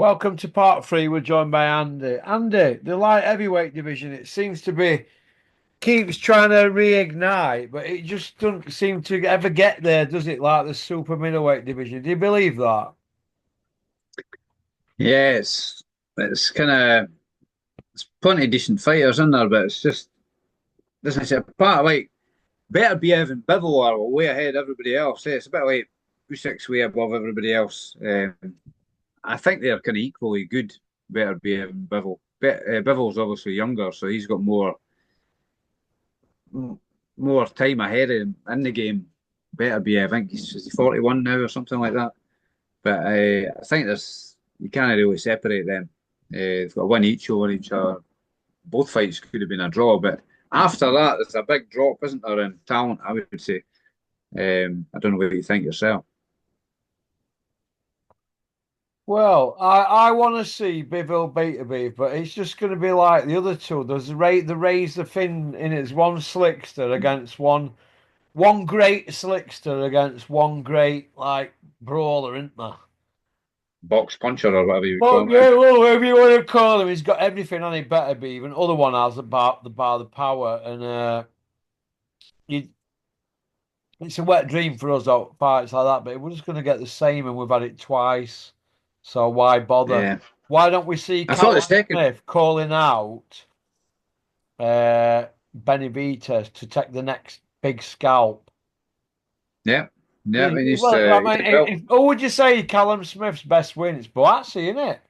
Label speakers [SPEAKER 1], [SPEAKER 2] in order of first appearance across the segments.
[SPEAKER 1] Welcome to part three. We're joined by Andy. Andy, the light heavyweight division, it seems to be keeps trying to reignite, but it just doesn't seem to ever get there, does it? Like the super middleweight division. Do you believe that?
[SPEAKER 2] Yeah, it's kind of it's plenty of decent fighters in there, but it's just doesn't it? Part like better be Evan Bivol are way ahead of everybody else. It's a bit like Usyk's way above everybody else. I think they're kind of equally good. Better be Evan Bivol. Bivol's obviously younger, so he's got more time ahead of him in the game. Better be. I think he's 41 now or something like that. But I think there's you can't really separate them. They've got a win each over each other. Both fights could have been a draw, but after that, there's a big drop, isn't there, in talent? I would say. I don't know what you think yourself.
[SPEAKER 1] Well, I want to see Bivol beat a beef, but it's just going to be like the other two. There's the Razor Finn in it's one slickster against one great slickster against one great like brawler, isn't there?
[SPEAKER 2] Box puncher or whatever you would
[SPEAKER 1] Well,
[SPEAKER 2] call
[SPEAKER 1] yeah,
[SPEAKER 2] him.
[SPEAKER 1] well, whatever you want to call him, he's got everything on it. Better be. Even other one has the power, and you, it's a wet dream for us out fights like that. But we're just going to get the same, and we've had it twiise. So why bother?
[SPEAKER 2] Yeah,
[SPEAKER 1] Why don't we see
[SPEAKER 2] I thought the
[SPEAKER 1] Callum
[SPEAKER 2] second.
[SPEAKER 1] Smith calling out Benavidez to take the next big scalp?
[SPEAKER 2] Yeah, yeah, he needs
[SPEAKER 1] Well, I
[SPEAKER 2] to get
[SPEAKER 1] mean,
[SPEAKER 2] the belt.
[SPEAKER 1] who would you say Callum Smith's best win? It's Boatsy, isn't it?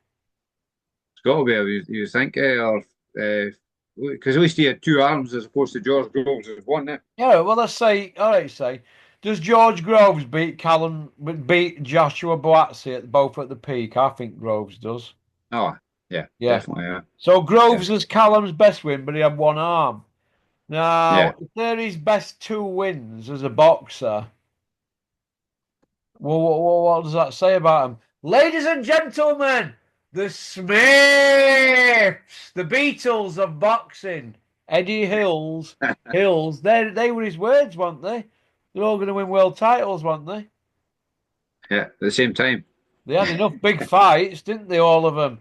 [SPEAKER 2] It's got to be. You think, or because at least he had two arms as opposed to George Groves as one. Eh?
[SPEAKER 1] Yeah, well, let's say, all right, say, does George Groves beat Joshua Boatsy at both at the peak? I think Groves does.
[SPEAKER 2] Oh, yeah,
[SPEAKER 1] Yeah.
[SPEAKER 2] definitely. Yeah,
[SPEAKER 1] So
[SPEAKER 2] yeah,
[SPEAKER 1] Groves was Callum's best win, but he had one arm.
[SPEAKER 2] yeah.
[SPEAKER 1] Now, if they're his best two wins as a boxer, well, what does that say about him? Ladies and gentlemen, the Smiths, the Beatles of boxing, Eddie Hills, they were his words, weren't they? They're all going to win world titles, weren't they?
[SPEAKER 2] Yeah. At the same time.
[SPEAKER 1] They had enough big fights, didn't they? All of them.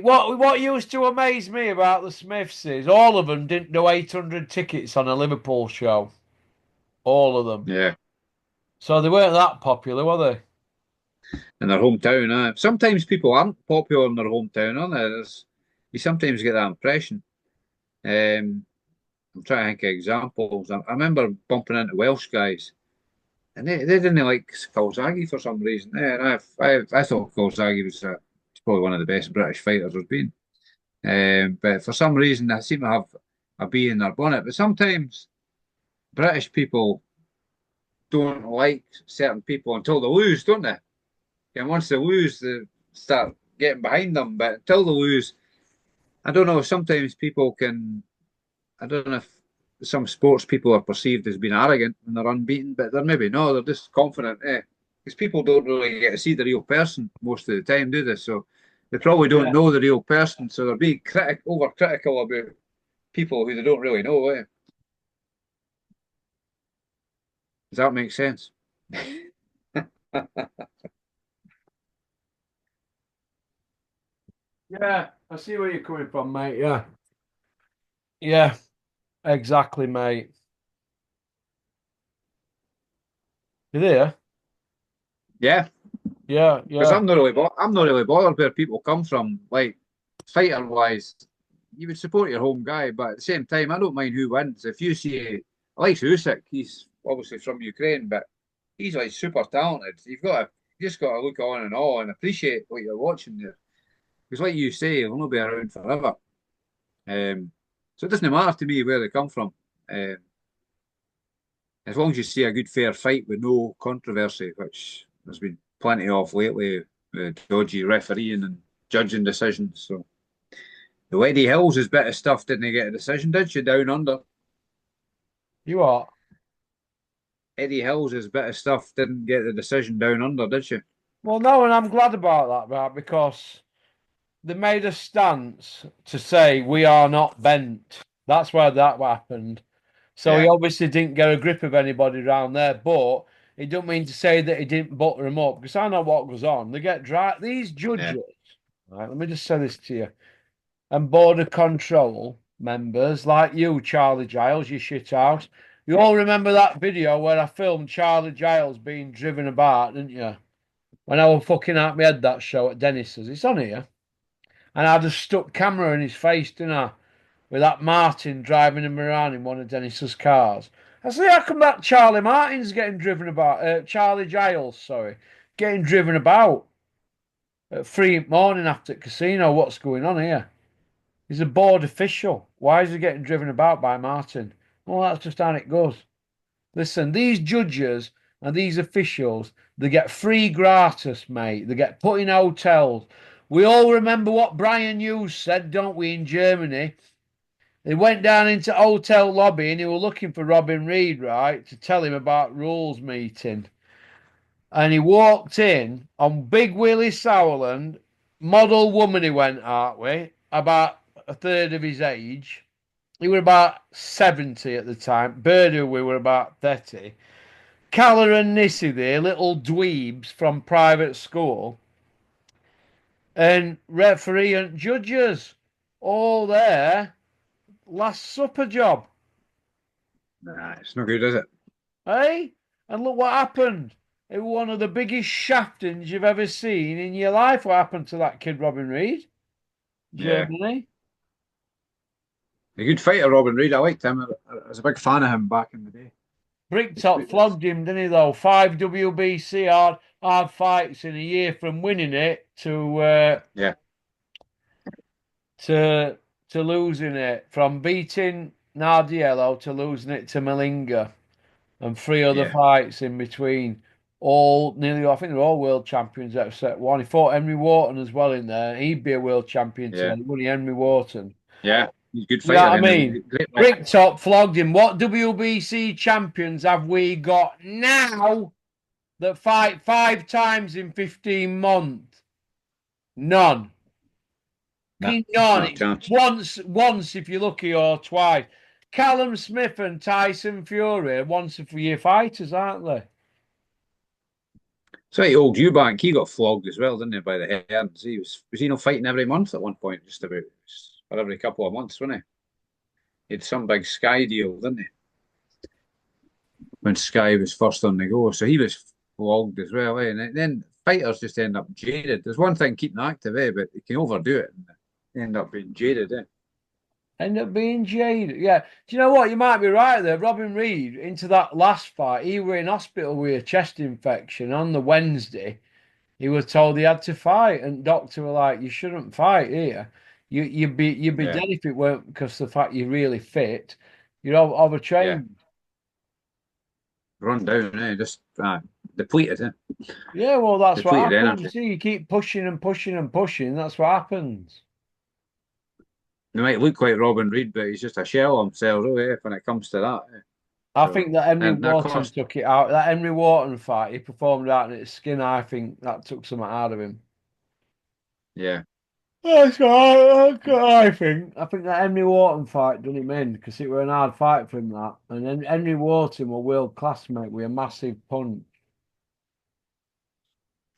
[SPEAKER 1] What used to amaze me about the Smiths is all of them didn't do 800 tickets on a Liverpool show. All of them.
[SPEAKER 2] Yeah.
[SPEAKER 1] So they weren't that popular, were they?
[SPEAKER 2] In their hometown. Sometimes people aren't popular in their hometown, are they? You sometimes get that impression. Um, I'm trying to think of examples. I remember bumping into Welsh guys, and they didn't like Calzaghe for some reason. Yeah, I thought Calzaghe was he's probably one of the best British fighters there's been. But for some reason, they seem to have a bee in their bonnet. But sometimes British people don't like certain people until they lose, don't they? And once they lose, they start getting behind them. But until they lose, I don't know. Sometimes people can. I don't know if some sports people are perceived as being arrogant when they're unbeaten, but they're maybe not. They're just confident. Because people don't really get to see the real person most of the time, do they? So they probably don't
[SPEAKER 1] Yeah.
[SPEAKER 2] know the real person. So they're being over critical about people who they don't really know. Does that make sense?
[SPEAKER 1] Yeah, I see where you're coming from, mate. Yeah. Yeah, exactly, mate. You there?
[SPEAKER 2] Yeah,
[SPEAKER 1] Yeah,
[SPEAKER 2] because
[SPEAKER 1] yeah.
[SPEAKER 2] I'm not really bothered where people come from. Like fighter wise, you would support your home guy, but at the same time, I don't mind who wins. If you see, I like Usyk, he's obviously from Ukraine, but he's like super talented. You just got to look on and all and appreciate what you're watching there. Because like you say, he'll not be around forever. Um, so it doesn't matter to me where they come from. Um, as long as you see a good fair fight with no controversy, which there's been plenty of lately, dodgy refereeing and judging decisions. So the Eddie Hills is bit of stuff. Didn't he get a decision? Did she down under?
[SPEAKER 1] You are.
[SPEAKER 2] Eddie Hills is bit of stuff. Didn't get the decision down under, did she?
[SPEAKER 1] Well, no, and I'm glad about that, right? Because they made a stance to say we are not bent. That's where that happened. So he
[SPEAKER 2] Yeah,
[SPEAKER 1] obviously didn't get a grip of anybody around there, but it don't mean to say that he didn't butter them up because I know what goes on. They get dry. These
[SPEAKER 2] yeah,
[SPEAKER 1] judges. Right, let me just say this to you. And border control members like you, Charlie Giles, you shit house. You all remember that video where I filmed Charlie Giles being driven about, didn't you? When I was fucking out my head that show at Dennis's. It's on here. And I just stuck camera in his face, didn't I? With that Martin driving him around in one of Dennis's cars. I said, how come that Charlie Martin's getting driven about? Charlie Giles, sorry, getting driven about at 3 in the morning after the casino. What's going on here? He's a board official. Why is he getting driven about by Martin? Well, that's just how it goes. Listen, these judges and these officials, they get free gratis, mate. They get put in hotels. We all remember what Brian Hughes said, don't we, in Germany? They went down into hotel lobby and they were looking for Robin Reed, right, to tell him about rules meeting. And he walked in on Big Willie Sauerland, model woman he went out with, about a third of his age. He were about 70 at the time. Birdie, we were about 30. Calla and Nissy there, little dweebs from private school. And referee and judges, all there. Last supper job.
[SPEAKER 2] Nah, it's not good, is it?
[SPEAKER 1] Hey? And look what happened. It was one of the biggest shaftings you've ever seen in your life. What happened to that kid, Robin Reed?
[SPEAKER 2] Yeah.
[SPEAKER 1] Germany.
[SPEAKER 2] A good fighter, Robin Reed. I liked him. I was a big fan of him back in the day.
[SPEAKER 1] Bricktop flogged him, didn't he, though? Five WBC hard fights in a year from winning it
[SPEAKER 2] Yeah,
[SPEAKER 1] to to losing it. From beating Nardiello to losing it to Malinga. And three other
[SPEAKER 2] yeah,
[SPEAKER 1] fights in between. All nearly, I think they're all world champions except one. He fought Henry Wharton as well in there. He'd be a world champion
[SPEAKER 2] yeah,
[SPEAKER 1] today, wouldn't he, Henry Wharton?
[SPEAKER 2] yeah. He's a good
[SPEAKER 1] You know
[SPEAKER 2] fighter,
[SPEAKER 1] what I
[SPEAKER 2] Henry.
[SPEAKER 1] mean?
[SPEAKER 2] Great fighter.
[SPEAKER 1] Bricktop flogged him. What WBC champions have we got now that fight 5 times in 15 months? None.
[SPEAKER 2] Nah,
[SPEAKER 1] None.
[SPEAKER 2] not a
[SPEAKER 1] It's
[SPEAKER 2] chance.
[SPEAKER 1] once if you're lucky, or twice. Callum Smith and Tyson Fury are once a year fighters, aren't they?
[SPEAKER 2] So old Eubank, he got flogged as well, didn't he, by the Herons? Was he not fighting every month at one point, just about, or every couple of months, wasn't he? He had some big Sky deal, didn't he? When Sky was first on the go. So he was flogged as well, eh? And then fighters just end up jaded. There's one thing keeping active, eh? But you can overdo it and end up being jaded, eh?
[SPEAKER 1] End up being jaded. Yeah. Do you know what? You might be right there. Robin Reed, into that last fight, he were in hospital with a chest infection. On the Wednesday, he was told he had to fight, and doctor were like, "You shouldn't fight here. You'd be
[SPEAKER 2] Yeah,
[SPEAKER 1] dead if it weren't because the fact you're really fit. You're
[SPEAKER 2] yeah.
[SPEAKER 1] overtrained."
[SPEAKER 2] Run down, eh? Just depleted, eh?
[SPEAKER 1] Yeah, well, that's what
[SPEAKER 2] Depleted
[SPEAKER 1] happens. You
[SPEAKER 2] energy.
[SPEAKER 1] see, you keep pushing and pushing and pushing. That's what happens.
[SPEAKER 2] He might look like Robin Reed, but he's just a shell of himself, really, when it comes to that. Eh?
[SPEAKER 1] I
[SPEAKER 2] So,
[SPEAKER 1] think that Henry
[SPEAKER 2] and that
[SPEAKER 1] Wharton
[SPEAKER 2] cost,
[SPEAKER 1] took it out. That Henry Wharton fight, he performed out in his skin. I think that took something out of him.
[SPEAKER 2] yeah.
[SPEAKER 1] That's what I think. I think that Henry Wharton fight done him in because it were an hard fight for him, that. And then Henry Wharton were world class, mate, with a massive punch.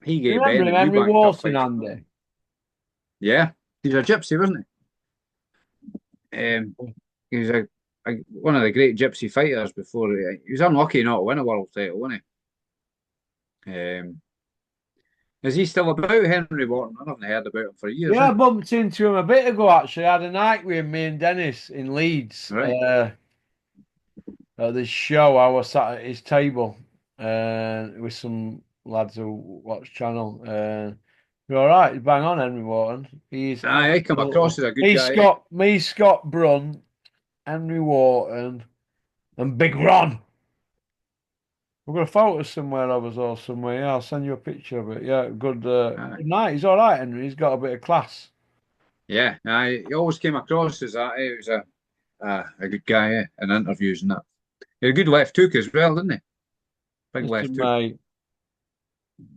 [SPEAKER 2] He
[SPEAKER 1] You
[SPEAKER 2] gave
[SPEAKER 1] remember him,
[SPEAKER 2] Ben
[SPEAKER 1] Henry
[SPEAKER 2] Eubank tough
[SPEAKER 1] Wharton,
[SPEAKER 2] fights as well.
[SPEAKER 1] Andy?
[SPEAKER 2] Yeah. He's a gypsy, wasn't he? He was one of the great gypsy fighters before. He was unlucky not to win a world title, wasn't he? Is he still about, Henry Wharton? I haven't heard about him for years,
[SPEAKER 1] Yeah,
[SPEAKER 2] eh?
[SPEAKER 1] I bumped into him a bit ago, actually. I had a night with him, me and Dennis in Leeds.
[SPEAKER 2] Right.
[SPEAKER 1] At this show, I was sat at his table with some lads who watch channel. You're all right. He's bang on, Henry Wharton. He's
[SPEAKER 2] I come
[SPEAKER 1] absolutely.
[SPEAKER 2] across as a good
[SPEAKER 1] He's
[SPEAKER 2] guy, eh?
[SPEAKER 1] Scott, me, Scott Brun, Henry Wharton, and Big Ron. We've got a photo somewhere of us or somewhere. Yeah, I'll send you a picture of it. Yeah,
[SPEAKER 2] Aye.
[SPEAKER 1] good night. He's all right, Henry. He's got a bit of class.
[SPEAKER 2] Yeah, he always came across as that. He was a good guy, eh? In interviews and that. He had a good left hook as well, didn't he? Big
[SPEAKER 1] Listen,
[SPEAKER 2] left hook.
[SPEAKER 1] mate.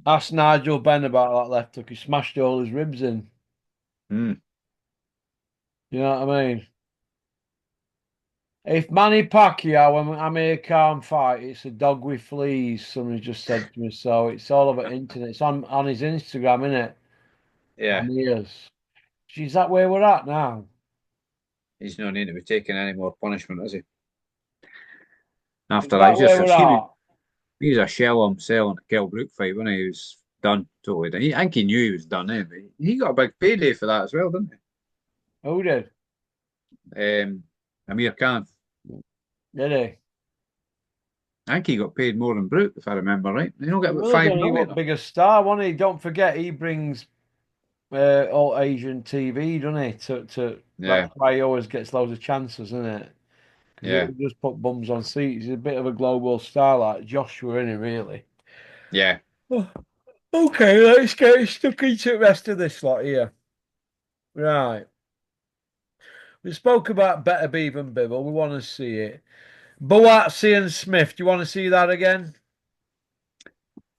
[SPEAKER 1] Ask Nigel Benn about that left hook. He smashed all his ribs in.
[SPEAKER 2] Mm.
[SPEAKER 1] You know what I mean? If Manny Pacquiao and Amir Khan fight, it's a dog with fleas. Somebody just said to me. So it's all over internet. It's on his Instagram, isn't it?
[SPEAKER 2] Yeah,
[SPEAKER 1] And he is. She's that where we're at now.
[SPEAKER 2] he's not need to be taking any more punishment, is he?
[SPEAKER 1] Is
[SPEAKER 2] After that,
[SPEAKER 1] that where we're at?
[SPEAKER 2] he was a shell of himself in the Kell Brook fight when he was done, totally done. I think he knew he was done, but he got a big payday for that as well, didn't
[SPEAKER 1] Who did?
[SPEAKER 2] he? Amir Khan.
[SPEAKER 1] Did he?
[SPEAKER 2] I think he got paid more than Brook, if I remember right. He don't get
[SPEAKER 1] He
[SPEAKER 2] about
[SPEAKER 1] will have
[SPEAKER 2] five
[SPEAKER 1] done. He was
[SPEAKER 2] million.
[SPEAKER 1] bigger star, wasn't he? Don't forget, he brings all Asian TV, doesn't he? That's
[SPEAKER 2] Yeah,
[SPEAKER 1] why he always gets loads of chances, isn't it? Because he
[SPEAKER 2] yeah,
[SPEAKER 1] just put bums on seats. He's a bit of a global star, like Joshua, isn't he? Really.
[SPEAKER 2] yeah.
[SPEAKER 1] Oh, okay, let's get stuck into the rest of this lot here. Right. We spoke about Better Beaver and Bibble. We want to see it. Boatsy and Smith. Do you want to see that again?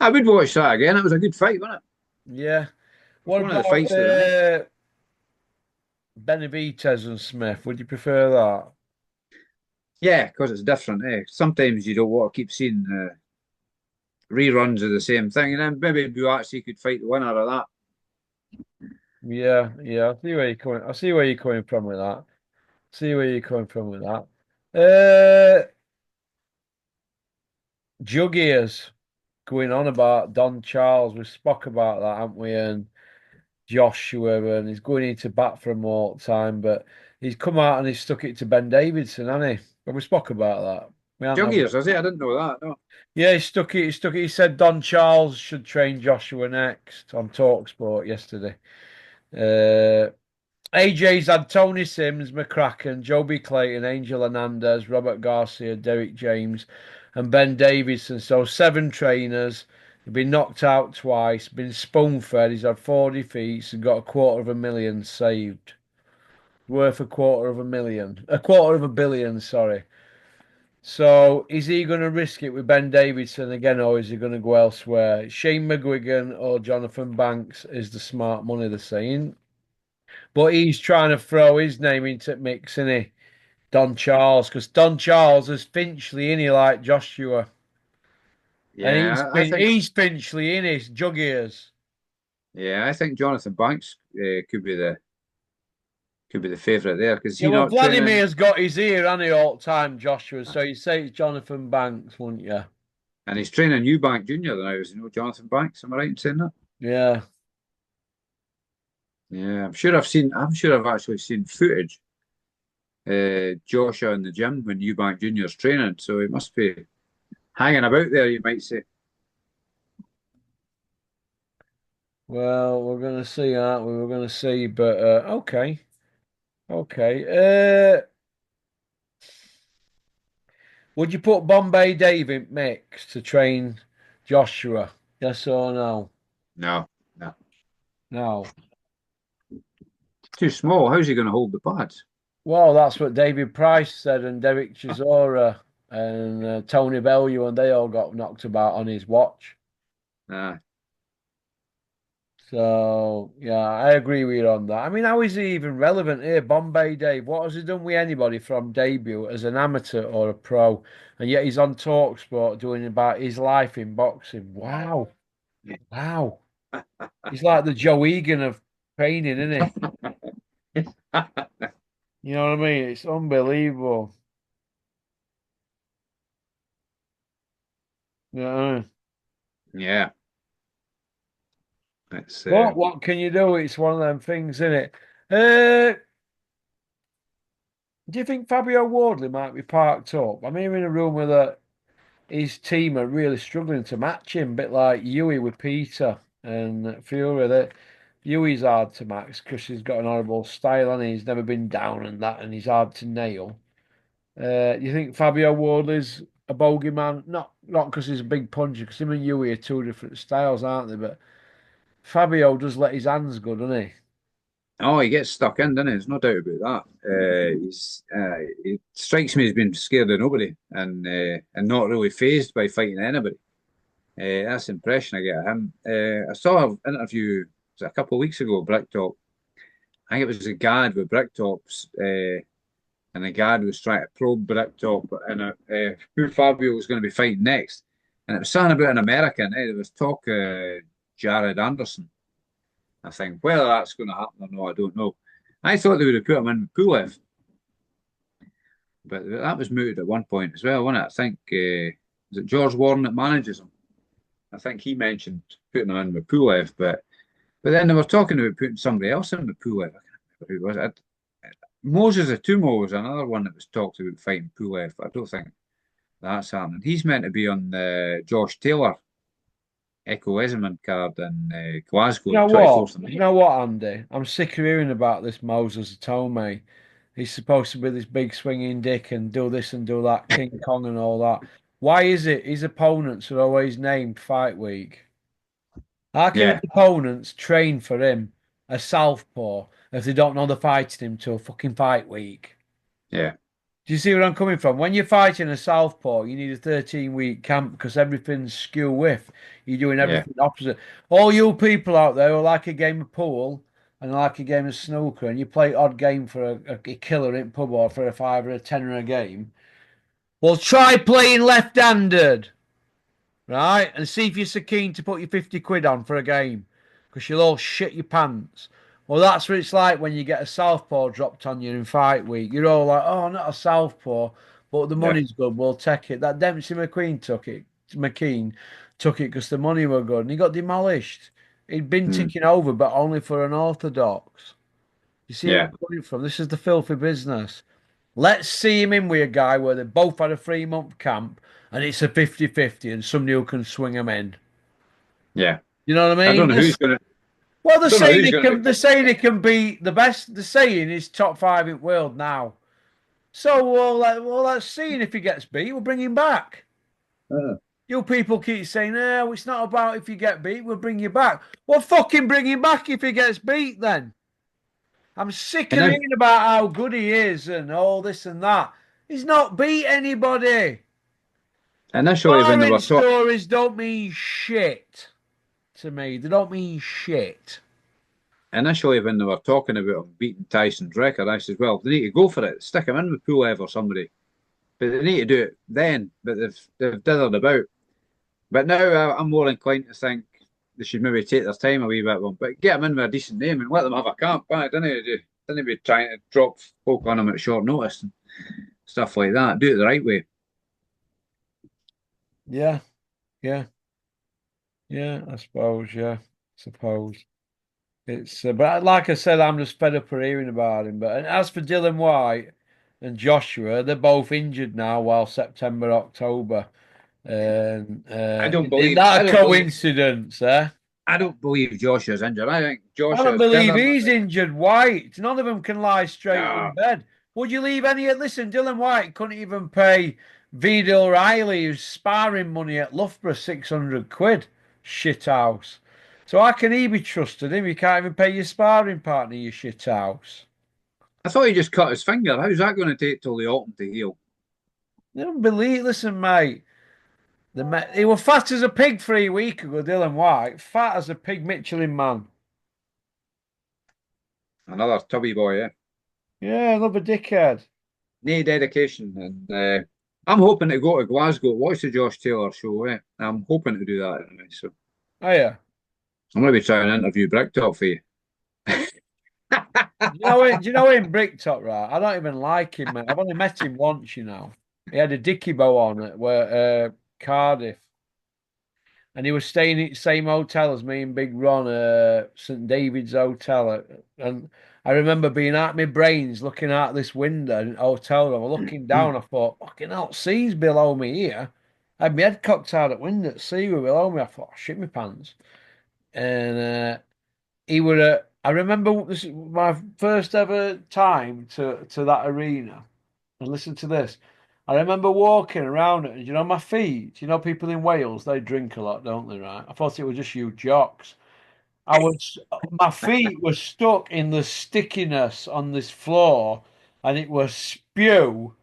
[SPEAKER 2] I would watch that again. It was a good fight, wasn't it?
[SPEAKER 1] Yeah.
[SPEAKER 2] It's
[SPEAKER 1] What
[SPEAKER 2] one of the
[SPEAKER 1] about
[SPEAKER 2] fights of the night.
[SPEAKER 1] Benavidez and Smith? Would you prefer that?
[SPEAKER 2] Yeah, because it's different. Sometimes you don't want to keep seeing reruns of the same thing, and then maybe Buatsi could fight the winner of that.
[SPEAKER 1] Yeah, yeah. I see where you're coming. I see where you're coming from with that. See where you're coming from with that. Jug ears going on about Don Charles. We spoke about that, haven't we? And Joshua, and he's going into bat for him all the time, but he's come out and he's stuck it to Ben Davidson, hasn't he? But we spoke about that. We haven't
[SPEAKER 2] Jug
[SPEAKER 1] have we?
[SPEAKER 2] ears, is it? I didn't know that. No.
[SPEAKER 1] Yeah, he stuck it. He stuck it. He said Don Charles should train Joshua next on Talksport yesterday. Uh, AJ's had Tony Sims, McCracken, Joby Clayton, Angel Hernandez, Robert Garcia, Derek James, and Ben Davidson. So seven trainers. He's been knocked out twice, been spoon fed. He's had four defeats and got $250,000 saved. Worth $250,000, sorry. So is he going to risk it with Ben Davidson again, or is he going to go elsewhere? Shane McGuigan or Jonathan Banks is the smart money, they're saying. But he's trying to throw his name into the mix, isn't he? Don Charles, because Don Charles is Finchley, in he like Joshua. And
[SPEAKER 2] Yeah, I think.
[SPEAKER 1] He's Finchley, in his jug ears.
[SPEAKER 2] Yeah, I think Jonathan Banks could be the favourite there because
[SPEAKER 1] Yeah,
[SPEAKER 2] he
[SPEAKER 1] well,
[SPEAKER 2] not training
[SPEAKER 1] Vladimir's got his ear, hasn't he, all the time, Joshua? So you say it's Jonathan Banks, wouldn't you?
[SPEAKER 2] and he's training Eubank Junior now. Is Jonathan Banks? Am I right in saying that?
[SPEAKER 1] Yeah.
[SPEAKER 2] Yeah, I'm sure I've seen. I'm sure I've actually seen footage. Joshua in the gym when Eubank Junior's training, so he must be hanging about there. You might say.
[SPEAKER 1] Well, we're going to see, aren't we? We're going to see, but okay. Okay. Would you put Bombay Dave in mix to train Joshua? Yes or no?
[SPEAKER 2] No, no,
[SPEAKER 1] No.
[SPEAKER 2] too small. How's he going to hold the pads?
[SPEAKER 1] Well, that's what David Price said, and Derek Chisora and Tony Bellew, and they all got knocked about on his watch.
[SPEAKER 2] Nah.
[SPEAKER 1] So, yeah, I agree with you on that. I mean, how is he even relevant here? Bombay Dave, what has he done with anybody from debut as an amateur or a pro? And yet he's on Talksport doing about his life in boxing. Wow. Wow. He's like the Joe Egan of training, isn't he? You know what I mean? It's unbelievable. Yeah.
[SPEAKER 2] Yeah, it's
[SPEAKER 1] But what can you do? It's one of them things, isn't it? Uh, do you think Fabio Wardley might be parked up? I'm hearing a rumour that his team are really struggling to match him, a bit like Yui with Peter and Fury. That Yui's hard to match because he's got an horrible style and he's never been down and that, and he's hard to nail. You think Fabio Wardley's a bogeyman? Not because he's a big puncher, because him and Yui are two different styles, aren't they? But Fabio does let his hands go, doesn't he?
[SPEAKER 2] oh, he gets stuck in, doesn't he? There's no doubt about that. He strikes me as being scared of nobody and not really phased by fighting anybody. That's the impression I get of him. I saw an interview was it a couple of weeks ago, Bricktop. I think it was a Gad with Bricktops, and the Gad was trying to probe Bricktop and who Fabio was going to be fighting next. And it was something about an American. There was talk Jared Anderson. I think whether that's going to happen or not, I don't know. I thought they would have put him in with Pulev, but that was mooted at one point as well, wasn't it? I think is it George Warren that manages him? I think he mentioned putting him in with Pulev, but then they were talking about putting somebody else in with Pulev. I can't remember who it was. Moses Atumo was another one that was talked about fighting Pulev. I don't think that's happening. He's meant to be on the Josh Taylor Echo Esmond card in
[SPEAKER 1] You
[SPEAKER 2] Glasgow,
[SPEAKER 1] know
[SPEAKER 2] the
[SPEAKER 1] what?
[SPEAKER 2] 24th of
[SPEAKER 1] You
[SPEAKER 2] May.
[SPEAKER 1] know what, Andy? I'm sick of hearing about this Moses Atome. He's supposed to be this big swinging dick and do this and do that, King Kong and all that. Why is it his opponents are always named Fight Week? How can his
[SPEAKER 2] Yeah,
[SPEAKER 1] opponents train for him a southpaw if they don't know they're fighting him till fucking Fight Week?
[SPEAKER 2] yeah,
[SPEAKER 1] Do you see where I'm coming from? When you're fighting a southpaw, you need a 13-week camp because everything's skew with. You're doing
[SPEAKER 2] yeah,
[SPEAKER 1] everything opposite. All you people out there who like a game of pool and like a game of snooker and you play odd game for a killer in pub or for a five or a tenner a game, well, try playing left-handed, right? And see if you're so keen to put your 50 quid on for a game because you'll all shit your pants. Well, that's what it's like when you get a southpaw dropped on you in fight week. You're all like, oh, not a southpaw, but the
[SPEAKER 2] yeah.
[SPEAKER 1] money's good. We'll take it. That Dempsey McQueen took it. McKean took it because the money were good and he got demolished. He'd been
[SPEAKER 2] Hmm.
[SPEAKER 1] ticking over, but only for an orthodox. You see where
[SPEAKER 2] Yeah,
[SPEAKER 1] I'm coming from? This is the filthy business. Let's see him in with a guy where they both had a 3 month camp and it's a 50-50 and somebody who can swing him in.
[SPEAKER 2] yeah.
[SPEAKER 1] You know what I
[SPEAKER 2] I don't
[SPEAKER 1] mean?
[SPEAKER 2] know who's gonna.
[SPEAKER 1] Well,
[SPEAKER 2] I don't know who's gonna be.
[SPEAKER 1] they're saying it can be the best. They're saying he's top five in the world now. So let's see. And if he gets beat, we'll bring him back.
[SPEAKER 2] Uh,
[SPEAKER 1] You people keep saying, no, it's not about if you get beat, we'll bring you back. Well, fucking bring him back if he gets beat then. I'm sick
[SPEAKER 2] and
[SPEAKER 1] of
[SPEAKER 2] then
[SPEAKER 1] hearing about how good he is and all this and that. He's not beat anybody.
[SPEAKER 2] initially when they
[SPEAKER 1] Sparring
[SPEAKER 2] were talk,
[SPEAKER 1] stories don't mean shit to me. They don't mean shit.
[SPEAKER 2] initially when they were talking about him beating Tyson's record, I said, well, they need to go for it. Stick him in with Pulev or somebody, but they need to do it then. But they've dithered about. But now I'm more inclined to think they should maybe take their time a wee bit, but get them in with a decent name and let them have a camp. Right? Didn't be trying to drop folk on them at short notice and stuff like that. Do it the right way.
[SPEAKER 1] Yeah, yeah, yeah, I suppose, yeah, suppose. It's but like I said, I'm just fed up of hearing about him. But and as for Dylan White and Joshua, they're both injured now while September, October. And
[SPEAKER 2] I don't
[SPEAKER 1] is
[SPEAKER 2] believe.
[SPEAKER 1] that a coincidence, eh?
[SPEAKER 2] I don't believe Joshua's injured. I think
[SPEAKER 1] I don't
[SPEAKER 2] Joshua's
[SPEAKER 1] believe
[SPEAKER 2] tethered.
[SPEAKER 1] he's injured. White. None of them can lie straight in
[SPEAKER 2] No,
[SPEAKER 1] bed. Would you leave any? Listen, Dylan White couldn't even pay Vito O'Reilly, who's sparring money at Loughborough, 600 quid. Shit house. So how can he be trusted? Him, you can't even pay your sparring partner, you shit house.
[SPEAKER 2] I thought he just cut his finger. How's that going to take till the autumn to heal?
[SPEAKER 1] You don't believe. Listen, mate. He was fat as a pig 3 weeks ago, Dylan White. Fat as a pig, Michelin man.
[SPEAKER 2] Another tubby boy, yeah.
[SPEAKER 1] Yeah, love a dickhead.
[SPEAKER 2] No dedication, and I'm hoping to go to Glasgow, watch the Josh Taylor show. I'm hoping to do that anyway. So
[SPEAKER 1] Oh yeah.
[SPEAKER 2] I'm going to be trying to interview Bricktop for you.
[SPEAKER 1] Do you know him, Bricktop, right? I don't even like him, mate. I've only met him once, you know. He had a dicky bow on at Cardiff, and he was staying at the same hotel as me and Big Ron, St David's Hotel. And I remember being out my brains looking out this window in the hotel room, looking down. I thought, fucking hell, sea's below me here. I had my head cocked out at window, the sea were below me. I thought, oh, shit my pants. And he would I remember this is my first ever time to that arena. And listen to this. I remember walking around it, and you know my feet. You know people in Wales they drink a lot, don't they? Right? I thought it was just you jocks. My feet were stuck in the stickiness on this floor, and it was spew,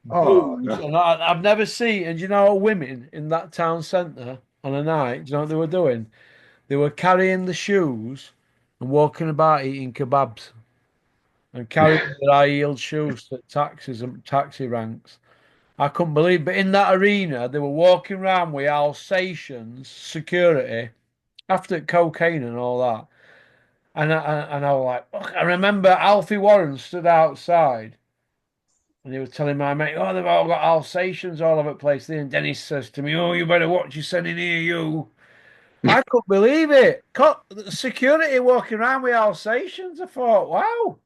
[SPEAKER 2] Oh,
[SPEAKER 1] booze,
[SPEAKER 2] no.
[SPEAKER 1] and I've never seen. And you know women in that town centre on a night. Do you know what they were doing? They were carrying the shoes and walking about eating kebabs and carrying their high heeled shoes to taxis and taxi ranks. I couldn't believe, but in that arena, they were walking around with Alsatians, security, after cocaine and all that. And I was like, "Look," I remember Alfie Warren stood outside and he was telling my mate, oh, they've all got Alsatians all over the place. Then Dennis says to me, oh, you better watch your sending here, you. I couldn't believe it. Security walking around with Alsatians. I thought, wow,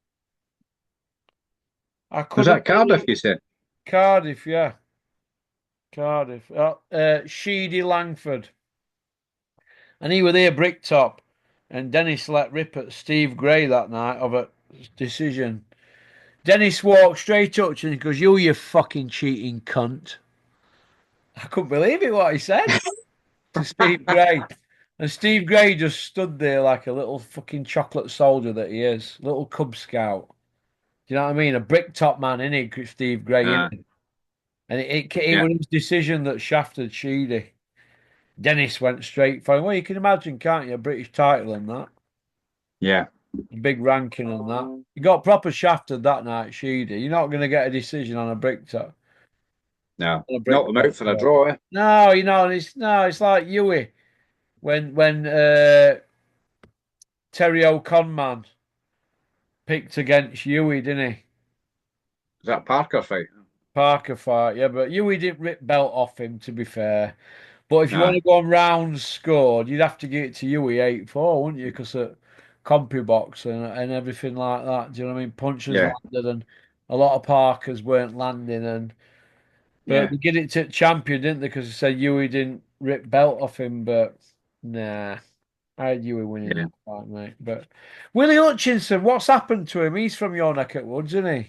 [SPEAKER 1] I
[SPEAKER 2] Was
[SPEAKER 1] couldn't
[SPEAKER 2] that
[SPEAKER 1] believe
[SPEAKER 2] Cardiff,
[SPEAKER 1] it.
[SPEAKER 2] you said?
[SPEAKER 1] Cardiff, yeah, Cardiff. Sheedy Langford. And he was there bricktop. And Dennis let rip at Steve Gray that night of a decision. Dennis walked straight up to him and goes, you fucking cheating cunt. I couldn't believe it what he said to Steve Gray. And Steve Gray just stood there like a little fucking chocolate soldier that he is, little Cub Scout. Do you know what I mean? A bricktop man, innit, Steve Gray,
[SPEAKER 2] Ah,
[SPEAKER 1] innit? And it
[SPEAKER 2] yeah,
[SPEAKER 1] was his decision that shafted Sheedy. Dennis went straight for him. Well, you can imagine, can't you? A British title and that.
[SPEAKER 2] yeah,
[SPEAKER 1] A big ranking and that. You got proper shafted that night, Sheedy. You're not going to get a decision on a bricktop.
[SPEAKER 2] no.
[SPEAKER 1] On a
[SPEAKER 2] Knocked them
[SPEAKER 1] bricktop.
[SPEAKER 2] out for a draw, eh?
[SPEAKER 1] No, it's like Huey when Terry O'Conman picked against Huey, didn't he?
[SPEAKER 2] Was that Parker fight?
[SPEAKER 1] Parker fight, yeah, but Huey didn't rip belt off him, to be fair. But if you want
[SPEAKER 2] Nah,
[SPEAKER 1] to go on rounds scored, you'd have to give it to Huey 8-4, wouldn't you? Because of CompuBox and everything like that. Do you know what I mean? Punches
[SPEAKER 2] yeah,
[SPEAKER 1] landed and a lot of Parkers weren't landing. But
[SPEAKER 2] yeah,
[SPEAKER 1] they did it to champion, didn't they? Because they said Huey didn't rip belt off him, but nah. I had Huey winning
[SPEAKER 2] yeah.
[SPEAKER 1] that fight, mate. But Willie Hutchinson, what's happened to him? He's from your neck of woods, isn't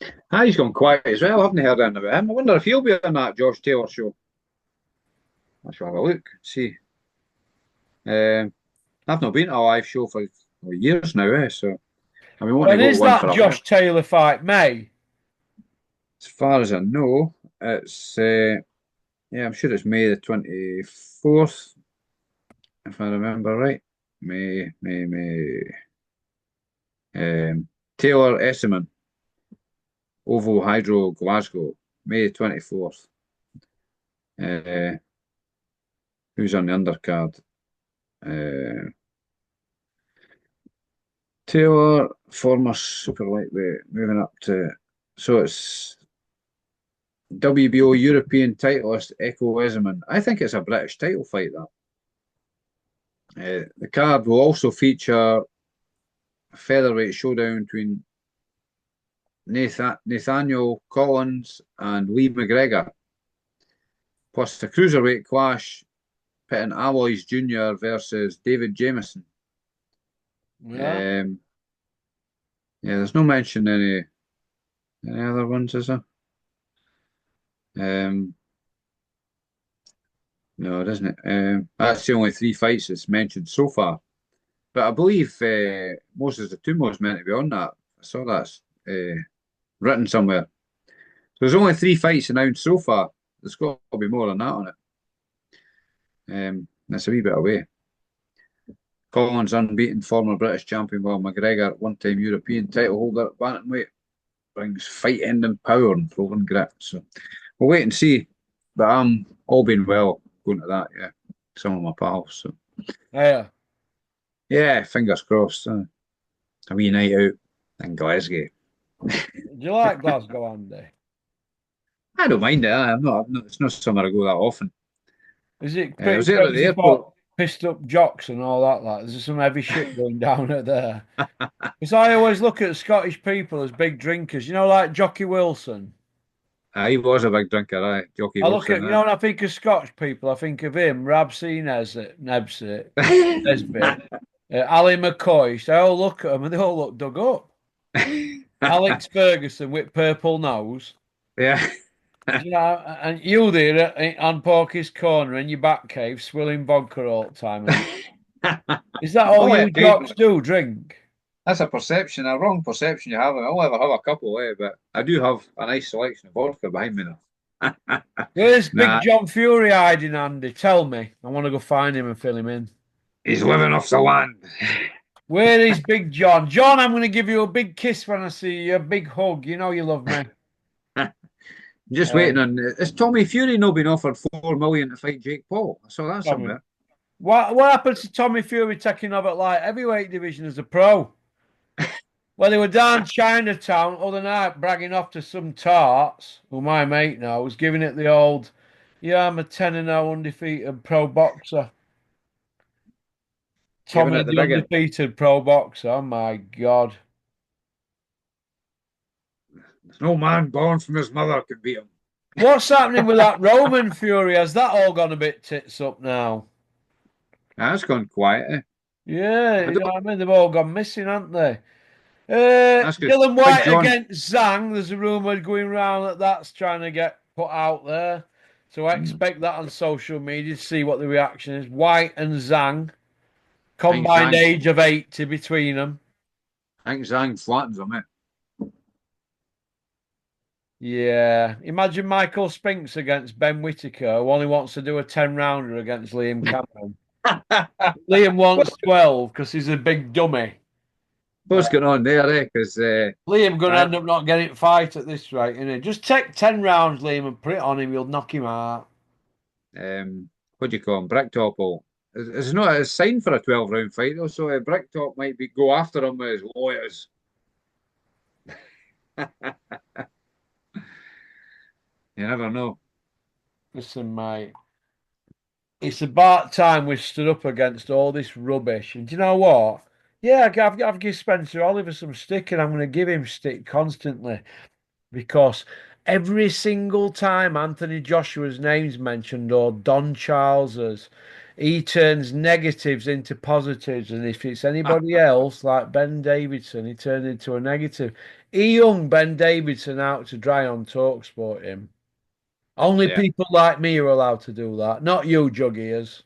[SPEAKER 1] he?
[SPEAKER 2] Ah, he's gone quiet as well. I haven't heard anything about him. I wonder if he'll be on that Josh Taylor show. I shall have a look, see. Um, I've not been to a live show for years now, eh? So I've been wanting
[SPEAKER 1] When
[SPEAKER 2] to go to
[SPEAKER 1] is
[SPEAKER 2] one
[SPEAKER 1] that
[SPEAKER 2] for a while.
[SPEAKER 1] Josh Taylor fight? May?
[SPEAKER 2] As far as I know, it's yeah, I'm sure it's May the 24th, if I remember right. May. Taylor Esserman, Ovo Hydro Glasgow, May 24th. Uh, who's on the undercard? Uh, Taylor, former super lightweight, moving up to. So it's WBO European titleist Echo Esserman. I think it's a British title fight, that. The card will also feature a featherweight showdown between Nathaniel Collins and Lee McGregor, plus a cruiserweight clash pitting Aloys Jr. versus David Jameson.
[SPEAKER 1] Yeah.
[SPEAKER 2] Um, yeah, there's no mention any other ones, is there? Um, no, doesn't it? That's the only three fights that's mentioned so far. But I believe Moses Atumo's meant to be on that. I saw that's written somewhere. So there's only three fights announced so far. There's got to be more than that on it. That's a wee bit away. Collins unbeaten former British champion, while McGregor, one-time European title holder at bantamweight, brings fight-ending power and proven grit. So we'll wait and see. But I'm all being well going to that. Yeah, some of my pals. So
[SPEAKER 1] Yeah.
[SPEAKER 2] yeah, fingers crossed. A wee night out in Glasgow.
[SPEAKER 1] Do you like Glasgow, Andy?
[SPEAKER 2] I don't mind it. I'm not. It's not somewhere I go that often.
[SPEAKER 1] Is it
[SPEAKER 2] I
[SPEAKER 1] pretty
[SPEAKER 2] was there at the
[SPEAKER 1] crazy
[SPEAKER 2] airport.
[SPEAKER 1] for pissed up jocks and all that? Like, there's some heavy shit going down at there. Because I always look at Scottish people as big drinkers. You know, like Jockey Wilson.
[SPEAKER 2] He was a big drinker, Jockey
[SPEAKER 1] I look at,
[SPEAKER 2] Wilson.
[SPEAKER 1] you know, when I think of Scottish people, I think of him, Rab C. Nesbitt, Ali McCoy. So I all look at them and they all look dug up. Alex Ferguson with purple nose.
[SPEAKER 2] Yeah.
[SPEAKER 1] You know, and you there on Porky's Corner in your back cave, swilling vodka all the time. And is that all
[SPEAKER 2] Only
[SPEAKER 1] you
[SPEAKER 2] a pint.
[SPEAKER 1] jocks do? Drink?
[SPEAKER 2] That's a perception, a wrong perception you have. I'll ever have a couple, but I do have a nice selection of vodka behind me now.
[SPEAKER 1] Where's Big
[SPEAKER 2] Nah,
[SPEAKER 1] John Fury hiding, Andy? Tell me. I want to go find him and fill him in.
[SPEAKER 2] he's living off the land.
[SPEAKER 1] Where is Big John? John, I'm going to give you a big kiss when I see you, a big hug. You know you love me.
[SPEAKER 2] Just waiting
[SPEAKER 1] Um,
[SPEAKER 2] on. Is Tommy Fury not been offered 4 million to fight Jake Paul? I saw that
[SPEAKER 1] Tommy,
[SPEAKER 2] somewhere.
[SPEAKER 1] What happened to Tommy Fury taking over at light heavyweight division as a pro? Well, they were down Chinatown other night bragging off to some tarts, who my mate knows, giving it the old, yeah, I'm a 10 and 0 undefeated pro boxer.
[SPEAKER 2] Giving
[SPEAKER 1] Tommy
[SPEAKER 2] it the
[SPEAKER 1] the
[SPEAKER 2] big one.
[SPEAKER 1] undefeated pro boxer. Oh my God.
[SPEAKER 2] No man born from his mother could beat him.
[SPEAKER 1] What's happening with that Roman Fury? Has that all gone a bit tits up now?
[SPEAKER 2] That's gone quiet.
[SPEAKER 1] Yeah,
[SPEAKER 2] I
[SPEAKER 1] you know
[SPEAKER 2] don't.
[SPEAKER 1] what I mean? They've all gone missing, haven't they?
[SPEAKER 2] That's because
[SPEAKER 1] Dylan
[SPEAKER 2] Big
[SPEAKER 1] White
[SPEAKER 2] John,
[SPEAKER 1] against Zhang. There's a rumour going around that that's trying to get put out there. So I
[SPEAKER 2] hmm,
[SPEAKER 1] expect that on social media to see what the reaction is. White and Zhang,
[SPEAKER 2] I think
[SPEAKER 1] combined
[SPEAKER 2] Zhang,
[SPEAKER 1] age of 80 between them.
[SPEAKER 2] I think Zhang flattens him.
[SPEAKER 1] Yeah. Imagine Michael Spinks against Ben Whitaker, who only wants to do a 10 rounder against Liam Cameron. Liam wants 12 because he's a big dummy.
[SPEAKER 2] What's going on there, eh? Because
[SPEAKER 1] Liam gonna
[SPEAKER 2] I
[SPEAKER 1] end up not getting fight at this rate, innit? Just take 10 rounds, Liam, and put it on him. You'll knock him out.
[SPEAKER 2] what do you call him? Bricktop will. It's not a sign for a 12 round fight though, so Bricktop might be go after him with his lawyers. You never know.
[SPEAKER 1] Listen, mate, it's about time we stood up against all this rubbish. And do you know what? Yeah, I've given Spencer Oliver some stick, and I'm going to give him stick constantly because every single time Anthony Joshua's name's mentioned or Don Charles's, he turns negatives into positives. And if it's anybody else, like Ben Davidson, he turned into a negative. He hung Ben Davidson out to dry on Talksport him. Only
[SPEAKER 2] Yeah,
[SPEAKER 1] people like me are allowed to do that, not you, jug ears.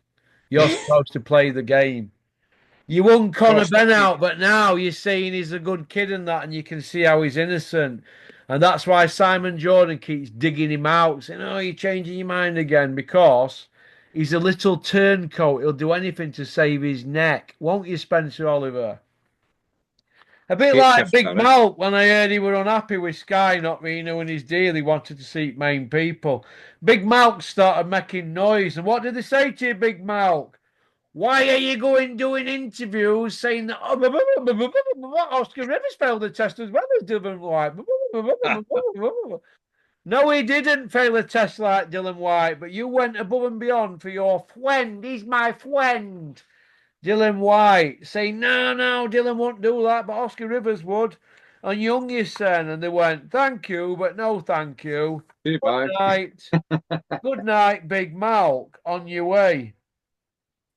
[SPEAKER 1] You're supposed to play the game. You won Conor
[SPEAKER 2] crossed
[SPEAKER 1] Ben
[SPEAKER 2] me.
[SPEAKER 1] out, but now you're saying he's a good kid and that, and you can see how he's innocent. And that's why Simon Jordan keeps digging him out, saying, oh, you're changing your mind again, because he's a little turncoat. He'll do anything to save his neck. Won't you, Spencer Oliver? A bit like Big
[SPEAKER 2] Shapeshifter, eh?
[SPEAKER 1] Mal when I heard he were unhappy with Sky not renewing his deal. He wanted to seek main people. Big Malk started making noise. And what did they say to you, Big Malk? Why are you going doing interviews saying that Oscar Rivers failed the test as well as Dylan White? No, he didn't fail a test like Dylan White, but you went above and beyond for your friend. He's my friend. Dylan White saying, no, no, Dylan won't do that, but Oscar Rivers would. And Young is saying, and they went, thank you, but no thank you. Good
[SPEAKER 2] Goodbye.
[SPEAKER 1] night. Good night, Big Malk. On your way.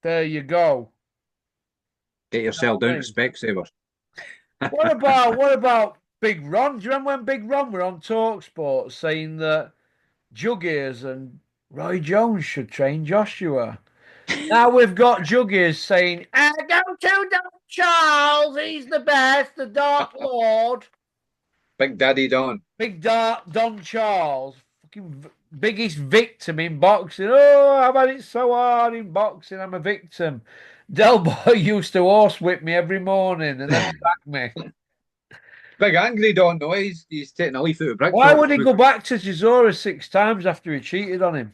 [SPEAKER 1] There you go.
[SPEAKER 2] Get
[SPEAKER 1] You know
[SPEAKER 2] yourself
[SPEAKER 1] what I
[SPEAKER 2] down to
[SPEAKER 1] mean?
[SPEAKER 2] Specsavers.
[SPEAKER 1] What about Big Ron? Do you remember when Big Ron were on Talksport saying that Juggies and Roy Jones should train Joshua? Now we've got Juggies saying, don't you, Don Charles, he's the best, the Dark Lord.
[SPEAKER 2] Big Daddy Don.
[SPEAKER 1] Big Dark Don Charles, fucking biggest victim in boxing. Oh, I've had it so hard in boxing, I'm a victim. Del Boy used to horsewhip me every morning and then sack me.
[SPEAKER 2] Big Angry Don, no, he's taking a leaf out of
[SPEAKER 1] Why
[SPEAKER 2] Bricktop's
[SPEAKER 1] would he
[SPEAKER 2] book.
[SPEAKER 1] go back to Chisora 6 times after he cheated on him?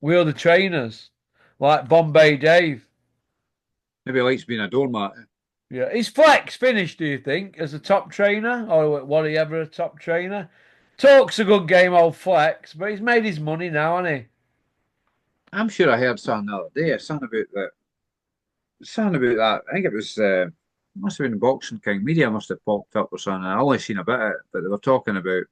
[SPEAKER 1] We are the trainers, like Bombay Dave.
[SPEAKER 2] Maybe he likes being a doormat.
[SPEAKER 1] Yeah, is Flex finished, do you think, as a top trainer? Or was he ever a top trainer? Talk's a good game, old Flex, but he's made his money now, hasn't he?
[SPEAKER 2] I'm sure I heard something the other day, something about that. I think it was, must have been Boxing King. Media must have popped up or something. I only seen a bit of it, but they were talking about,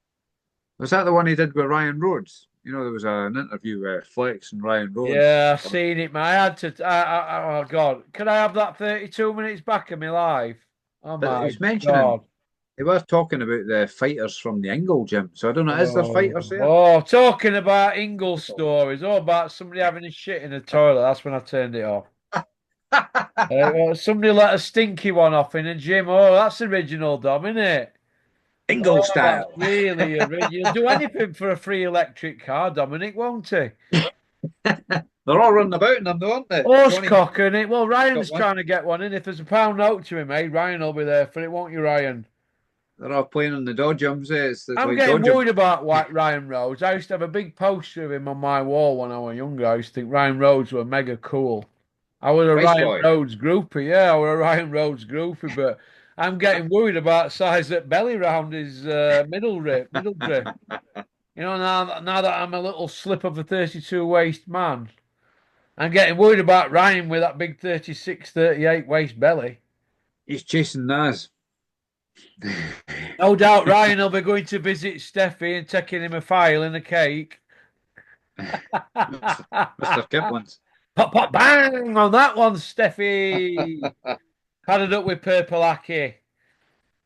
[SPEAKER 2] was that the one he did with Ryan Rhodes? You know, there was an interview with Flex and Ryan Rhodes.
[SPEAKER 1] Yeah, I've seen it, man. I had to. Oh, God. Could I have that 32 minutes back of my life? Oh,
[SPEAKER 2] But he
[SPEAKER 1] my
[SPEAKER 2] was mentioning,
[SPEAKER 1] God.
[SPEAKER 2] they were talking about the fighters from the Ingle gym. So I don't know, is there
[SPEAKER 1] Oh,
[SPEAKER 2] fighters there?
[SPEAKER 1] oh, talking about Ingle stories. Oh, about somebody having a shit in the toilet. That's when I turned it off. Somebody let a stinky one off in a gym. Oh, that's original, Dom, isn't it?
[SPEAKER 2] Ingle
[SPEAKER 1] Oh, that's
[SPEAKER 2] style.
[SPEAKER 1] really original. You'll do anything for a free electric car, Dominic, won't he?
[SPEAKER 2] They're all running about in them, though, aren't they? Johnny
[SPEAKER 1] Horsecock, and it. Well,
[SPEAKER 2] got
[SPEAKER 1] Ryan's
[SPEAKER 2] one.
[SPEAKER 1] trying to get one in. If there's a pound note to be made, Ryan will be there for it, won't you, Ryan?
[SPEAKER 2] They're all playing on the dodgems. It's
[SPEAKER 1] I'm
[SPEAKER 2] like
[SPEAKER 1] getting
[SPEAKER 2] dodgem.
[SPEAKER 1] worried about White Ryan Rhodes. I used to have a big poster of him on my wall when I was younger. I used to think Ryan Rhodes were mega cool. I was a
[SPEAKER 2] Vice
[SPEAKER 1] Ryan
[SPEAKER 2] boy.
[SPEAKER 1] Rhodes groupie, yeah, I was a Ryan Rhodes groupie, but I'm getting worried about size that belly round his middle drift. You know, now that I'm a little slip of a 32 waist man, I'm getting worried about Ryan with that big 36, 38 waist belly.
[SPEAKER 2] He's chasing Naz.
[SPEAKER 1] No doubt Ryan will be going to visit Steffi and taking him a file and a cake.
[SPEAKER 2] Mr. Kipling's.
[SPEAKER 1] Pop, pop, bang on that one, Steffi. Padded up with purple Aki,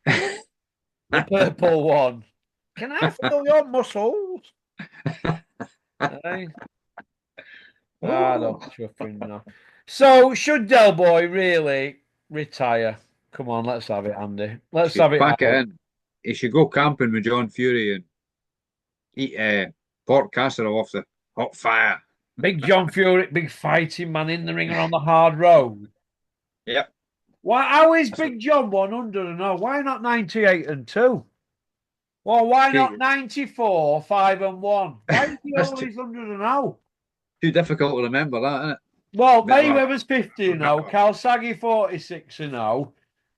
[SPEAKER 1] the purple one. Can I feel your muscles? Eh? I don't
[SPEAKER 2] Oh,
[SPEAKER 1] chuffing know. So, should Del Boy really retire? Come on, let's have it, Andy. Let's
[SPEAKER 2] should
[SPEAKER 1] have it
[SPEAKER 2] pack it
[SPEAKER 1] out.
[SPEAKER 2] in. He should go camping with John Fury and eat pork casserole off the hot fire.
[SPEAKER 1] Big John Fury, big fighting man in the ring or on the hard road.
[SPEAKER 2] Yep.
[SPEAKER 1] Why? How is
[SPEAKER 2] That's what,
[SPEAKER 1] Big John 100 and 0? Why not 98 and 2? Well, why not 94, 5 and 1? Why is he
[SPEAKER 2] that's too,
[SPEAKER 1] always 100 and 0?
[SPEAKER 2] too difficult to remember that, isn't it?
[SPEAKER 1] Well,
[SPEAKER 2] Bit of a
[SPEAKER 1] Mayweather's 50 and 0, Calzaghe 46 and 0,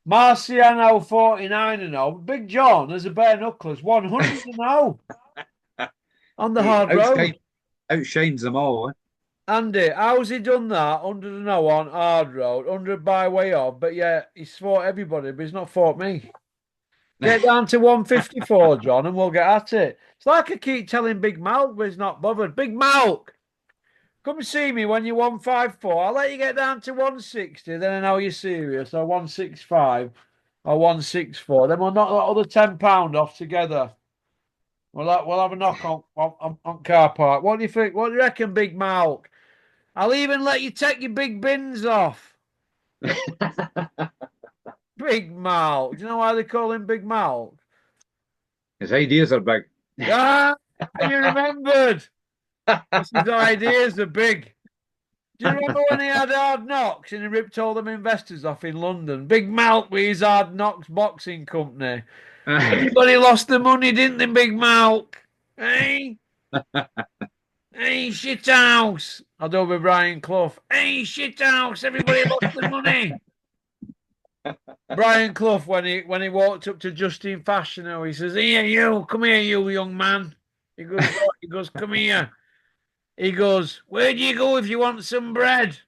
[SPEAKER 1] Marciano 49 and 0. Big John, as a bare knuckles, 100 and 0 on the
[SPEAKER 2] he
[SPEAKER 1] hard road.
[SPEAKER 2] outshines them all. Eh?
[SPEAKER 1] Andy, how's he done that? 100 and 0 on hard road, 100 by way of, but yeah, he's fought everybody, but he's not fought me. Get down to 154, John, and we'll get at it. It's like I keep telling Big Malk, but he's not bothered. Big Malk, come and see me when you're 154. I'll let you get down to 160, then I know you're serious, or 165, or 164. Then we'll knock that other £10 off together. We'll have a knock on car park. What do you think? What do you reckon, Big Malk? I'll even let you take your big bins off. Big Malk. Do you know why they call him Big Malk?
[SPEAKER 2] His ideas are big.
[SPEAKER 1] Ah, you remembered. His ideas are big. Do you remember when he had hard knocks and he ripped all them investors off in London? Big Malk with his hard knocks boxing company. Everybody lost the money, didn't they, Big Malk? Hey, hey, shit house. I'll do it with Brian Clough. Hey, shit house. Everybody lost the money. Brian Clough, when he walked up to Justine Fashioner, he says, "Here, you, come here, you young man." He goes, "What?" He goes, "Come here." He goes, "Where do you go if you want some bread?"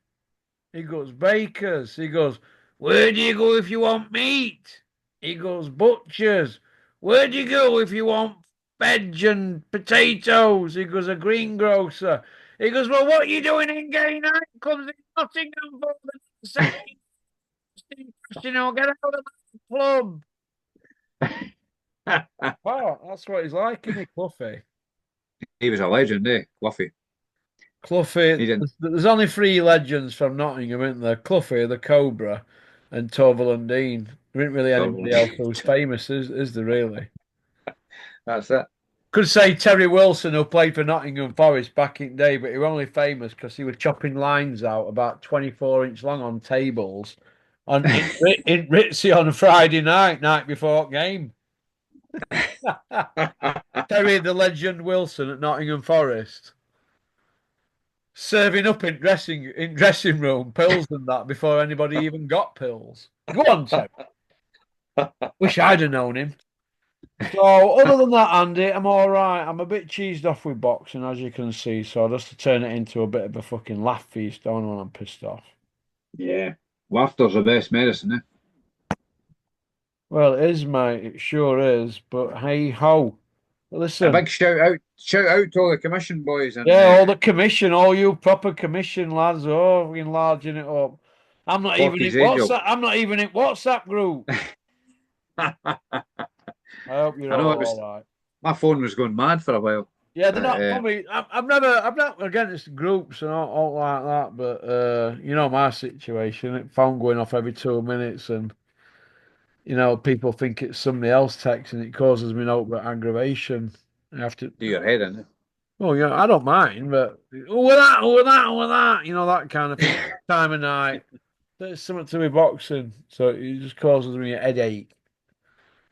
[SPEAKER 1] He goes, "Bakers." He goes, "Where do you go if you want meat?" He goes, "Butchers." "Where do you go if you want veg and potatoes?" He goes, "A greengrocer." He goes, "Well, what are you doing in gay nightclubs in Nottingham for the second? You know, get out of the club." Oh, that's what he's like, isn't he, Cluffy?
[SPEAKER 2] He was a legend, eh? Fluffy.
[SPEAKER 1] Cluffy,
[SPEAKER 2] He didn't.
[SPEAKER 1] there's only three legends from Nottingham, isn't there? Cluffy, the Cobra, and Torval and Dean. There isn't really anybody else who's famous, is there really?
[SPEAKER 2] That's it.
[SPEAKER 1] Could say Terry Wilson, who played for Nottingham Forest back in the day, but he was only famous because he was chopping lines out about 24-inch long on tables in Ritzy on a Friday night before game. Terry the Legend Wilson at Nottingham Forest. Serving up in dressing room pills and that before anybody even got pills. Go on, Terry. Wish I'd have known him. So other than that, Andy, I'm all right. I'm a bit cheesed off with boxing, as you can see. So just to turn it into a bit of a fucking laugh feast, don't when I'm pissed off.
[SPEAKER 2] Yeah. Laughter's the best medicine, eh?
[SPEAKER 1] Well, it is, mate. It sure is. But hey ho,
[SPEAKER 2] A
[SPEAKER 1] listen.
[SPEAKER 2] big shout out to all the commission boys and
[SPEAKER 1] Yeah, all the commission, all you proper commission lads, oh, enlarging it up. I'm not even in
[SPEAKER 2] Porky's Angel.
[SPEAKER 1] WhatsApp. I'm not even in WhatsApp group.
[SPEAKER 2] I
[SPEAKER 1] I hope you're
[SPEAKER 2] know
[SPEAKER 1] all right.
[SPEAKER 2] my phone was going mad for a while.
[SPEAKER 1] Yeah, they're
[SPEAKER 2] But,
[SPEAKER 1] not probably. I'm not against groups and all like that, but you know my situation. Phone going off every 2 minutes, and people think it's somebody else texting. It causes me no but aggravation. I have to.
[SPEAKER 2] do your head in.
[SPEAKER 1] Well, yeah, I don't mind, but with that, with that, with that, that kind of thing. Time of night. There's something to be boxing, so it just causes me a headache.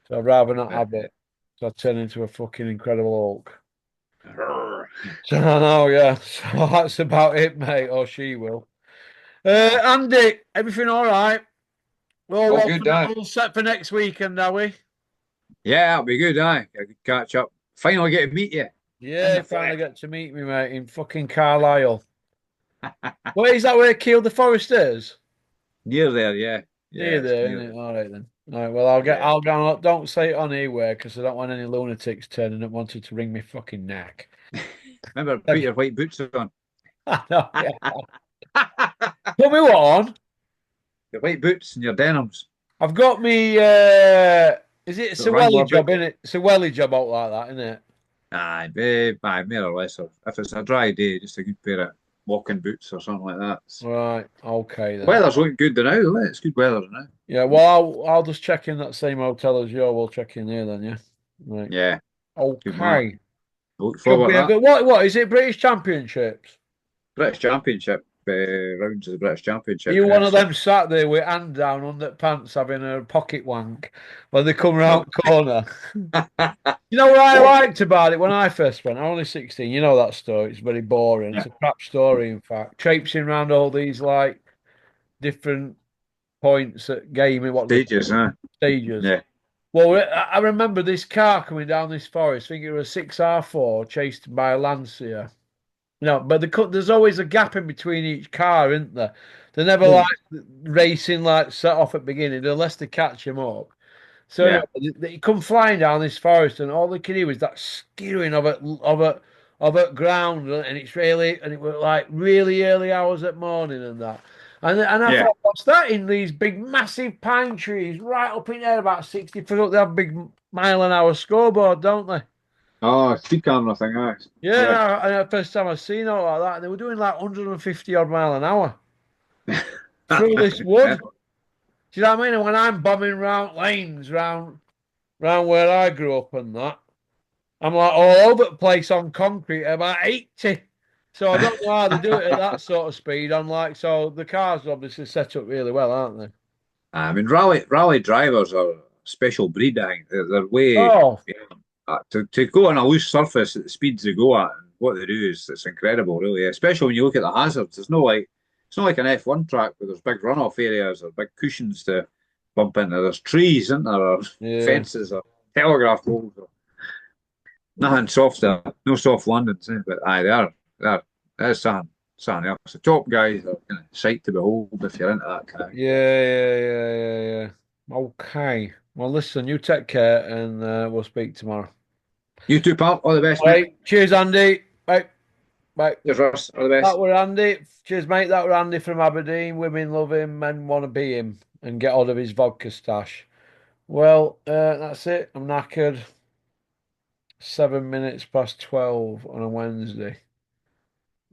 [SPEAKER 1] So I'd rather not have it. So I turn into a fucking Incredible Hulk.
[SPEAKER 2] Arr.
[SPEAKER 1] So I know, yeah. So that's about it, mate. Or she will. Andy, everything all right?
[SPEAKER 2] All good, aye.
[SPEAKER 1] All set for next weekend, are we?
[SPEAKER 2] Yeah, that'll be good, aye. I could catch up. Finally get to meet you in
[SPEAKER 1] Yeah,
[SPEAKER 2] the
[SPEAKER 1] finally
[SPEAKER 2] flesh.
[SPEAKER 1] get to meet me, mate, in fucking Carlisle. Where is that where Kill the Forest is?
[SPEAKER 2] Near there, yeah.
[SPEAKER 1] Near
[SPEAKER 2] Yeah, it's
[SPEAKER 1] there, isn't
[SPEAKER 2] near
[SPEAKER 1] it?
[SPEAKER 2] there.
[SPEAKER 1] All right then. All right, well, I'll get,
[SPEAKER 2] Yeah.
[SPEAKER 1] I'll go, don't say it on anywhere because I don't want any lunatics turning up wanting to wring me fucking neck.
[SPEAKER 2] Remember, put your white boots on.
[SPEAKER 1] I know, yeah. Put me what on?
[SPEAKER 2] Your white boots and your denims.
[SPEAKER 1] I've got me, is it it's
[SPEAKER 2] The
[SPEAKER 1] a welly
[SPEAKER 2] Wrangler
[SPEAKER 1] job,
[SPEAKER 2] boots.
[SPEAKER 1] isn't it? It's a welly job out like that, isn't it?
[SPEAKER 2] Aye, babe, aye, more or less. If it's a dry day, just a good pair of walking boots or something like that.
[SPEAKER 1] Right, okay then.
[SPEAKER 2] Weather's looking good now, isn't it? It's good weather now.
[SPEAKER 1] Yeah, well, I'll just check in that same hotel as you. We'll check in here then, yeah. Right.
[SPEAKER 2] Yeah, good man.
[SPEAKER 1] Okay.
[SPEAKER 2] Look
[SPEAKER 1] Should
[SPEAKER 2] forward to
[SPEAKER 1] be a
[SPEAKER 2] that.
[SPEAKER 1] good. What is it? British Championships?
[SPEAKER 2] British Championship, rounds of the British
[SPEAKER 1] Are
[SPEAKER 2] Championship,
[SPEAKER 1] you
[SPEAKER 2] yeah.
[SPEAKER 1] one of
[SPEAKER 2] So,
[SPEAKER 1] them sat there with hand down under pants having a pocket wank when they come round corner? You know what I liked about it when I first went? I'm only 16. You know that story. It's very boring. It's
[SPEAKER 2] yeah,
[SPEAKER 1] a crap story, in fact. Traipsing around all these like different points at gaming, what they
[SPEAKER 2] stages, huh?
[SPEAKER 1] stages.
[SPEAKER 2] Yeah,
[SPEAKER 1] Well, I remember this car coming down this forest. I think it was a 6R4 chased by a Lancia. No, but there's always a gap in between each car, isn't there? They're never like
[SPEAKER 2] mm,
[SPEAKER 1] racing like set off at the beginning unless they catch him up. So anyway,
[SPEAKER 2] yeah,
[SPEAKER 1] they come flying down this forest, and all they can hear is that skewing of it ground, and it's really and it was like really early hours at morning and that. And I
[SPEAKER 2] yeah.
[SPEAKER 1] thought, what's that in these big massive pine trees right up in there about 60 foot up? They have a big mile an hour scoreboard, don't they?
[SPEAKER 2] Oh, speed camera thing, aye.
[SPEAKER 1] Yeah,
[SPEAKER 2] Yeah.
[SPEAKER 1] and the first time I've seen it like that, and they were doing like 150 odd mile an hour through this wood.
[SPEAKER 2] Yeah.
[SPEAKER 1] Do you know what I mean? And when I'm bombing round lanes round where I grew up and that, I'm like all over the place on concrete at about 80. So I don't know how they do it at that sort of speed. Unlike so the cars obviously set up really well, aren't they?
[SPEAKER 2] I mean, rally drivers are a special breed, I think. They're way,
[SPEAKER 1] Oh,
[SPEAKER 2] yeah, to go on a loose surface at the speeds they go at, and what they do is it's incredible, really. Especially when you look at the hazards. It's not like an F1 track where there's big runoff areas or big cushions to bump into. There's trees, isn't there, or
[SPEAKER 1] yeah.
[SPEAKER 2] fences or telegraph poles. Or nothing soft there. No soft landings, but aye, that's something else. The top guys are kind of sight to behold if you're into that kind of.
[SPEAKER 1] Yeah. Okay. Well, listen, you take care and we'll speak tomorrow.
[SPEAKER 2] You too, pal. All the best,
[SPEAKER 1] All
[SPEAKER 2] mate.
[SPEAKER 1] right. Cheers, Andy. Bye. Bye.
[SPEAKER 2] Cheers, Russ. All the
[SPEAKER 1] That
[SPEAKER 2] best.
[SPEAKER 1] were Andy. Cheers, mate. That were Andy from Aberdeen. Women love him, men want to be him and get hold of his vodka stash. Well, that's it. I'm knackered. 7 minutes past 12 on a Wednesday.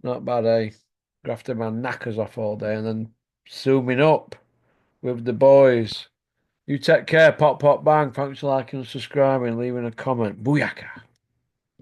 [SPEAKER 1] Not bad, eh? Grafting my knackers off all day and then zooming up with the boys. You take care. Pop, pop, bang. Thanks for liking and subscribing, leaving a comment. Booyaka.